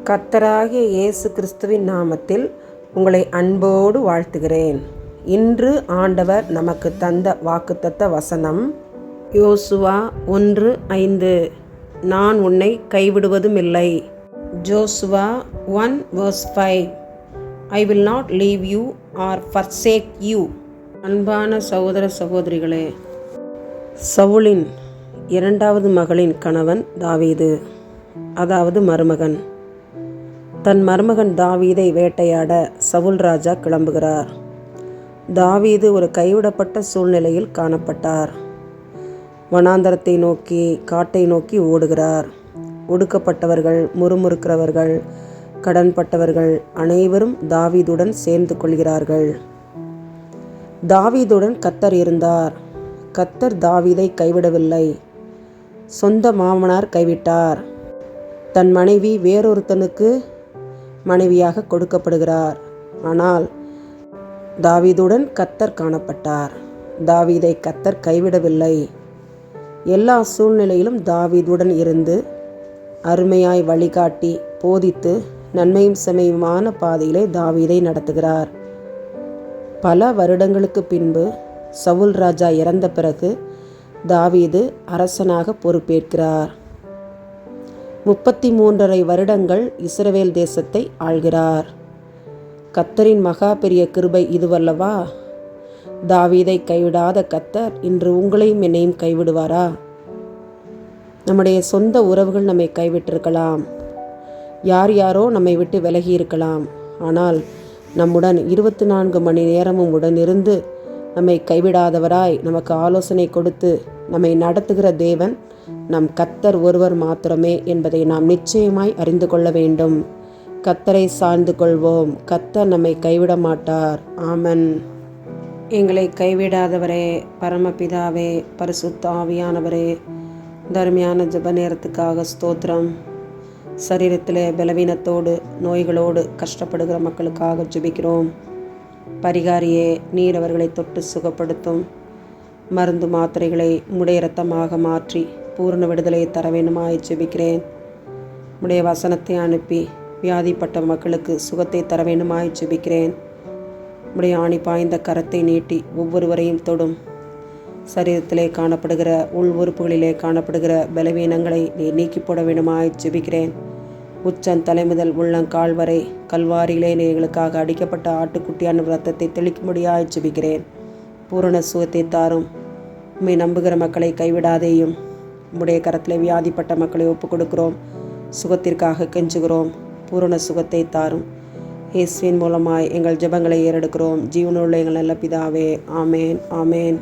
கர்த்தராகிய இயேசு கிறிஸ்துவின் நாமத்தில் உங்களை அன்போடு வாழ்த்துகிறேன். இன்று ஆண்டவர் நமக்கு தந்த வாக்குத்தத்த வசனம் யோசுவா 1:5. நான் உன்னை கைவிடுவதுமில்லை. Joshua 1:5. I will not leave you or forsake you. அன்பான சகோதர சகோதரிகளே, சவுலின் இரண்டாவது மகளின் கணவன் தாவீது, அதாவது மருமகன். தன் மருமகன் தாவீதை வேட்டையாட சவுல் ராஜா கிளம்புகிறார். தாவீது ஒரு கைவிடப்பட்ட சூழ்நிலையில் காணப்பட்டார். வனாந்தரத்தை நோக்கி, காட்டை நோக்கி ஓடுகிறார். ஒடுக்கப்பட்டவர்கள், முறுமுறுக்கிறவர்கள், கடன்பட்டவர்கள் அனைவரும் தாவீதுடன் சேர்ந்து கொள்கிறார்கள். தாவீதுடன் கர்த்தர் இருந்தார். கர்த்தர் தாவீதை கைவிடவில்லை. சொந்த மாமனார் கைவிட்டார். தன் மனைவி வேறொருத்தனுக்கு மனைவியாக கொடுக்கப்படுகிறார். ஆனால் தாவீதுடன் கர்த்தர் காணப்பட்டார். தாவீதை கர்த்தர் கைவிடவில்லை. எல்லா சூழ்நிலையிலும் தாவீதுடன் இருந்து அருமையாய் வழிகாட்டி போதித்து நன்மையும் செம்மையுமான பாதையிலே தாவீதை நடத்துகிறார். பல வருடங்களுக்கு பின்பு சவுல் ராஜா இறந்த பிறகு தாவீது அரசனாக பொறுப்பேற்கிறார். 33.5 வருடங்கள் இஸ்ரவேல் தேசத்தை ஆள்கிறார். கர்த்தரின் மகா பெரிய கிருபை இதுவல்லவா? தாவீதை கைவிடாத கர்த்தர் இன்று உங்களையும் என்னையும் கைவிடுவாரா? நம்முடைய சொந்த உறவுகள் நம்மை கைவிட்டிருக்கலாம். யாரோ நம்மை விட்டு விலகி இருக்கலாம். ஆனால் நம்முடன் 24 மணி நேரமும் உடன் இருந்து நம்மை கைவிடாதவராய் நமக்கு ஆலோசனை கொடுத்து நம்மை நடத்துகிற தேவன் நம் கர்த்தர் ஒருவர் மாத்திரமே என்பதை நாம் நிச்சயமாய் அறிந்து கொள்ள வேண்டும். கர்த்தரை சார்ந்து கொள்வோம். கர்த்தர் நம்மை கைவிட மாட்டார். ஆமென். எங்களை கைவிடாதவரே, பரமபிதாவே, பரிசுத்த ஆவியானவரே, தர்மியான ஜெப நேரத்துக்காக ஸ்தோத்திரம். சரீரத்தில் பலவீனத்தோடு நோய்களோடு கஷ்டப்படுகிற மக்களுக்காக ஜெபிக்கிறோம். பரிகாரியே, நீர் அவர்களை தொட்டு சுகப்படுத்தும். மருந்து மாத்திரைகளை உம்முடைய இரத்தமாக மாற்றி பூரண விடுதலையை தர வேண்டுமாய் ஜெபிக்கிறேன். உம்முடைய வசனத்தை அனுப்பி வியாதிப்பட்ட மக்களுக்கு சுகத்தை தர வேண்டுமாய் ஜெபிக்கிறேன். உம்முடைய ஆணி பாய்ந்த கரத்தை நீட்டி ஒவ்வொருவரையும் தொடும். சரீரத்திலே காணப்படுகிற உள் உறுப்புகளிலே காணப்படுகிற பலவீனங்களை நீர் நீக்கி போட வேண்டுமாய் ஜெபிக்கிறேன். உச்சம் தலைமுதல் உள்ளங்கால் வரை கல்வாரியிலே எங்களுக்காக அடிக்கப்பட்ட ஆட்டுக்குட்டியான இரத்தத்தை தெளிக்கும்படியாய் ஜெபிக்கிறேன். பூரண சுகத்தை தாரும். உம்மை நம்புகிற மக்களை கைவிடாதேயும். உம்முடைய கரத்தில் வியாதிப்பட்ட மக்களை ஒப்புக் கொடுக்கிறோம். சுகத்திற்காக கெஞ்சுகிறோம். பூரண சுகத்தை தாரும். இயேசுவின் மூலமாய் எங்கள் ஜெபங்களை ஏறெடுக்கிறோம். ஜீவனுள்ள எங்கள் நல்ல பிதாவே. ஆமேன், ஆமேன்.